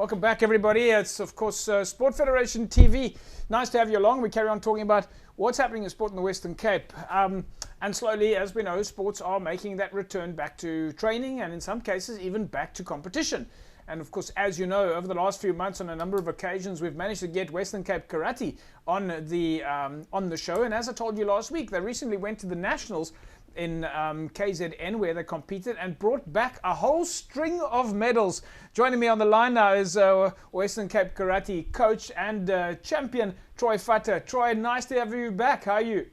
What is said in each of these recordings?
Welcome back, everybody. It's, of course, Sport Federation TV. Nice to have you along. We carry on talking about what's happening in sport in the Western Cape. And slowly, as we know, sports are making that return back to training and in some cases even back to competition. And of course, as you know, over the last few months, on a number of occasions, we've managed to get Western Cape Karate on the show. And as I told you last week, they recently went to the Nationals in KZN, where they competed and brought back a whole string of medals. Joining me on the line now is Western Cape Karate coach and champion Troy Futter. Troy, nice to have you back. How are you?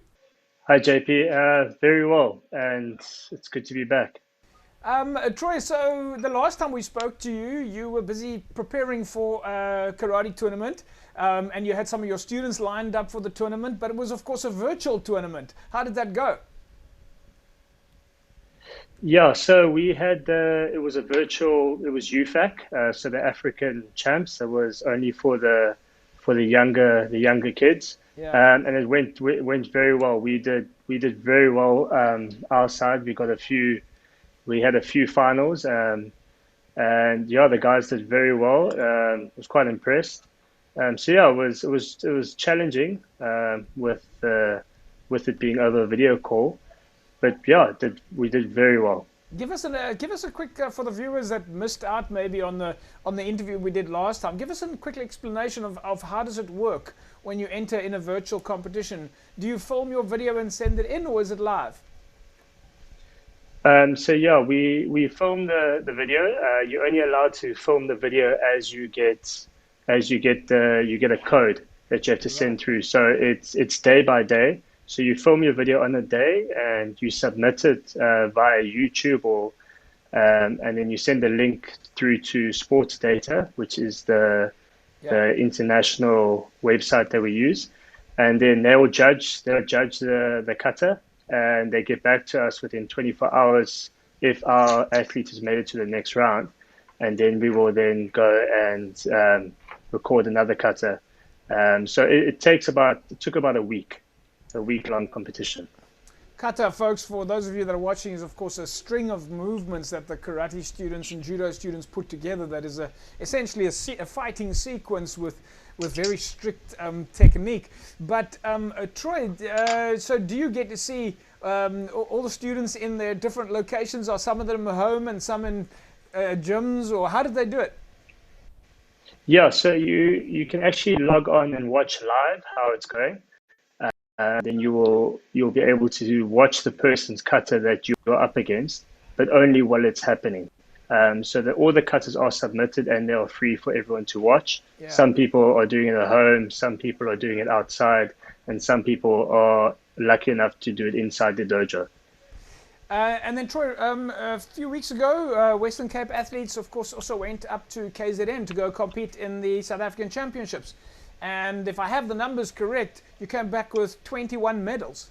Hi JP, very well, and it's good to be back. Troy, so the last time we spoke to you, you were busy preparing for a karate tournament, and you had some of your students lined up for the tournament, but it was, of course, a virtual tournament. How did that go? Yeah, so we had it was a virtual, it was UFAC, so the African champs. It was only for the younger kids, Yeah. and it went very well. We did very well. Our side, we had a few finals, and yeah, the guys did very well. I was quite impressed. So yeah, it was challenging with it being over a video call, but yeah, we did very well. Give us a quick for the viewers that missed out maybe on the interview we did last time. Give us a quick explanation of how does it work when you enter in a virtual competition. Do you film your video and send it in, or is it live? So yeah, we film the video. You're only allowed to film the video you get a code that you have to Right. send through. So it's day by day. So you film your video on a day and you submit it via YouTube and then you send the link through to Sports Data, which is Yeah. the international website that we use, and then they'll judge the cutter, and they get back to us within 24 hours if our athlete has made it to the next round, and then we will then go and record another cutter. So it took about a week long competition. Kata, folks, for those of you that are watching, is of course a string of movements that the karate students and judo students put together that is essentially a fighting sequence with very strict technique. But Troy, so do you get to see all the students in their different locations? Are some of them home and some in gyms, or how did they do it? Yeah, so you can actually log on and watch live how it's going. Then you'll be able to watch the person's cutter that you're up against, but only while it's happening. So that all the cutters are submitted and they are free for everyone to watch. Yeah. Some people are doing it at home, some people are doing it outside, and some people are lucky enough to do it inside the dojo. And then Troy, a few weeks ago, Western Cape athletes, of course, also went up to KZN to go compete in the South African Championships. And if I have the numbers correct, you came back with 21 medals.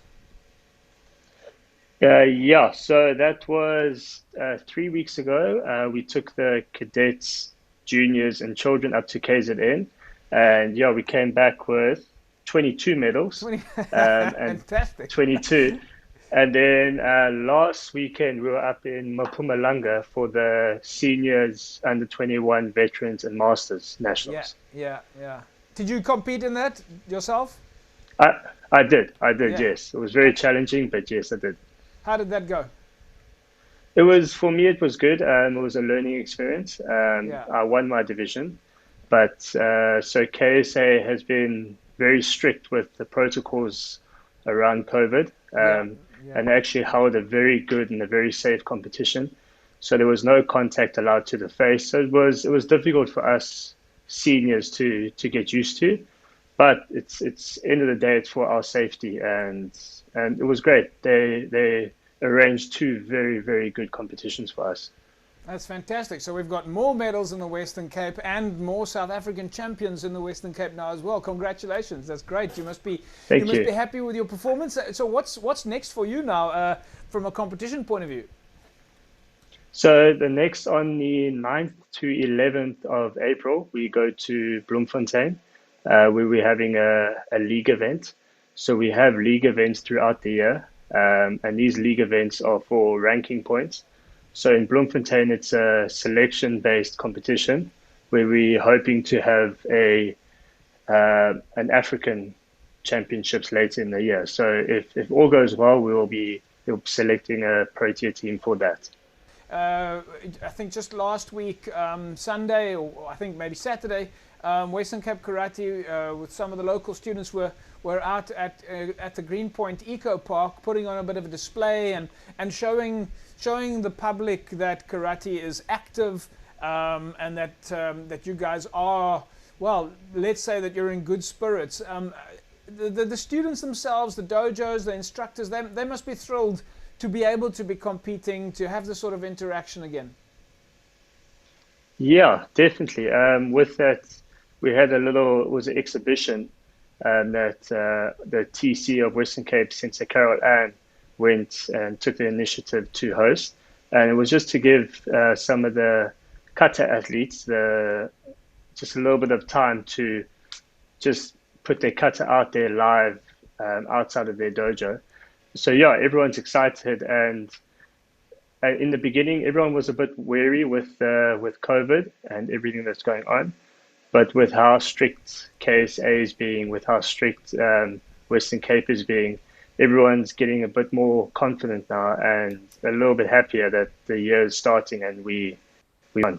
Yeah, so that was 3 weeks ago. We took the cadets, juniors, and children up to KZN, and yeah, we came back with 22 medals, 20. and Fantastic. 22. And then last weekend we were up in Mpumalanga for the seniors, under 21, veterans, and masters Yeah, nationals. yeah, yeah. Did you compete in that yourself? I I did, Yeah. yes. It was very challenging, but yes, I did. How did that go? It was for me. It was good. It was a learning experience. Yeah, I won my division, but so KSA has been very strict with the protocols around COVID, yeah, yeah. and actually held a very good and a very safe competition. So there was no contact allowed to the face. So it was difficult for us seniors to get used to, but it's end of the day, it's for our safety, and it was great. They arranged two very, very good competitions for us. That's fantastic. So we've got more medals in the Western Cape and more South African champions in the Western Cape now as well. Congratulations. That's great. You Thank must be you. happy with your performance. So what's next for you now from a competition point of view? So the next, on the 9th to 11th of April, we go to Bloemfontein, where we're having a league event. So we have league events throughout the year, and these league events are for ranking points. So in Bloemfontein, it's a selection-based competition. where we're hoping to have an African championships later in the year. So if all goes well, we'll be selecting a Protea team for that. I think just last week, Sunday, or I think maybe Saturday, Western Cape Karate with some of the local students were out at the Greenpoint Eco Park, putting on a bit of a display and showing the public that karate is active, and that you guys are, well, let's say that you're in good spirits. The students themselves, the dojos, the instructors, they must be thrilled to be able to be competing, to have this sort of interaction again. Yeah, definitely. With that, we had it was an exhibition that the TC of Western Cape, Sensei Carol Ann, went and took the initiative to host. And it was just to give some of the kata athletes just a little bit of time to just put their kata out there live outside of their dojo. So yeah, everyone's excited, and in the beginning, everyone was a bit wary with COVID and everything that's going on. But with how strict KSA is being, with how strict Western Cape is being, everyone's getting a bit more confident now and a little bit happier that the year is starting and we won.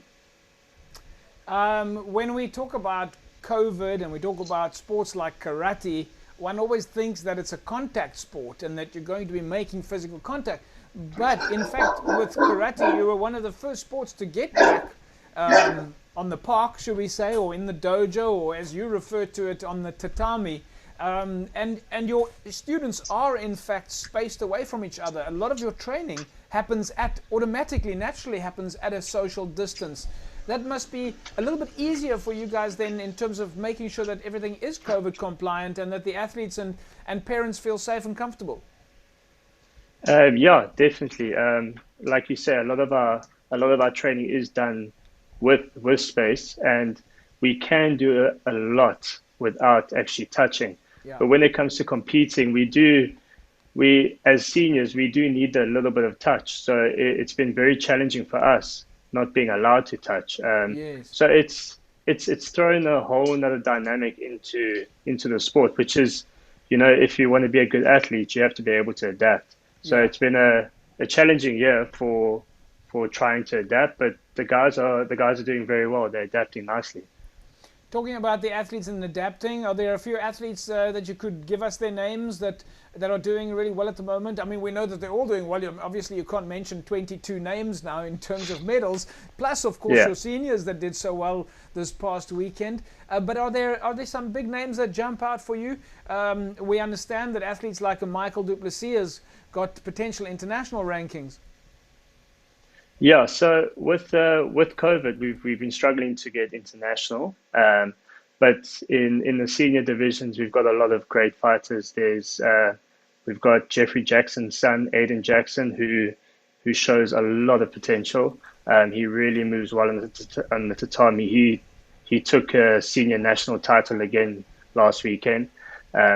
When we talk about COVID and we talk about sports like karate, one always thinks that it's a contact sport and that you're going to be making physical contact. But in fact, with karate, you were one of the first sports to get back on the park, should we say, or in the dojo, or as you refer to it, on the tatami. And your students are in fact spaced away from each other. A lot of your training happens naturally happens at a social distance. That must be a little bit easier for you guys then, in terms of making sure that everything is COVID compliant and that the athletes and parents feel safe and comfortable. Yeah, definitely. Like you say, a lot of our training is done with space, and we can do a lot without actually touching. Yeah. But when it comes to competing, we as seniors, we do need a little bit of touch. So it's been very challenging for us not being allowed to touch. Yes. So it's thrown a whole another dynamic into the sport, which is, if you want to be a good athlete, you have to be able to adapt. So it's been a challenging year for trying to adapt, but the guys are doing very well. They're adapting nicely. Talking about the athletes and adapting, are there a few athletes that you could give us their names that are doing really well at the moment? I mean, we know that they're all doing well. Obviously, you can't mention 22 names now in terms of medals. Plus, of course, your seniors that did so well this past weekend. But are there some big names that jump out for you? We understand that athletes like Michael Duplessis has got potential international rankings. Yeah, so with COVID, we've been struggling to get international, but in the senior divisions, we've got a lot of great fighters. We've got Jeffrey Jackson's son, Aiden Jackson, who shows a lot of potential. He really moves well on the tatami. He took a senior national title again last weekend.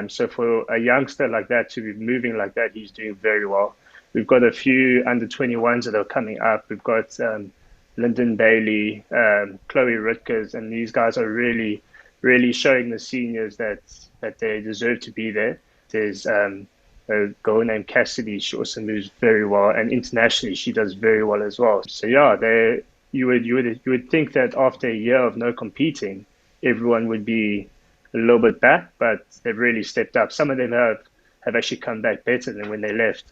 So for a youngster like that to be moving like that, he's doing very well. We've got a few under 21s that are coming up. We've got Lyndon Bailey, Chloe Rutgers, and these guys are really, really showing the seniors that they deserve to be there. There's a girl named Cassidy. She also moves very well, and internationally she does very well as well. So yeah, you would think that after a year of no competing, everyone would be a little bit back, but they've really stepped up. Some of them have actually come back better than when they left.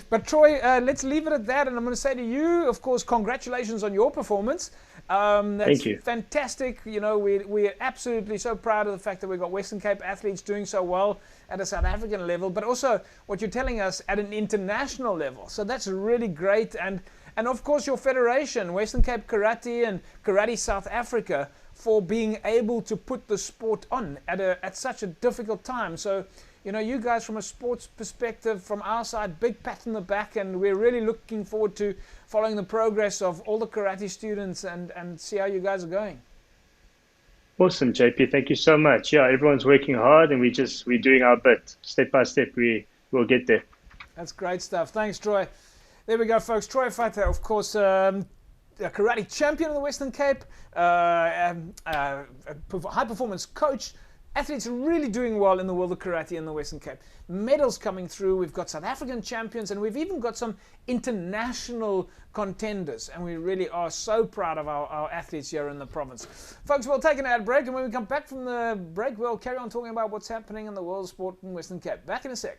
But Troy, let's leave it at that, and I'm going to say to you, of course, congratulations on your performance. Thank you. Fantastic. We're absolutely so proud of the fact that we've got Western Cape athletes doing so well at a South African level, but also what you're telling us at an international level. So that's really great. And of course, your federation, Western Cape Karate and Karate South Africa, for being able to put the sport on at such a difficult time. So, you guys, from a sports perspective, from our side, big pat on the back, and we're really looking forward to following the progress of all the karate students and see how you guys are going. Awesome, JP. Thank you so much. Yeah, everyone's working hard, and we're doing our bit. Step by step, we'll get there. That's great stuff. Thanks, Troy. There we go, folks. Troy Futter, of course, a karate champion in the Western Cape, high performance coach. Athletes are really doing well in the world of karate in the Western Cape. Medals coming through. We've got South African champions, and we've even got some international contenders. And we really are so proud of our athletes here in the province. Folks, we'll take an ad break, and when we come back from the break, we'll carry on talking about what's happening in the world of sport in Western Cape. Back in a sec.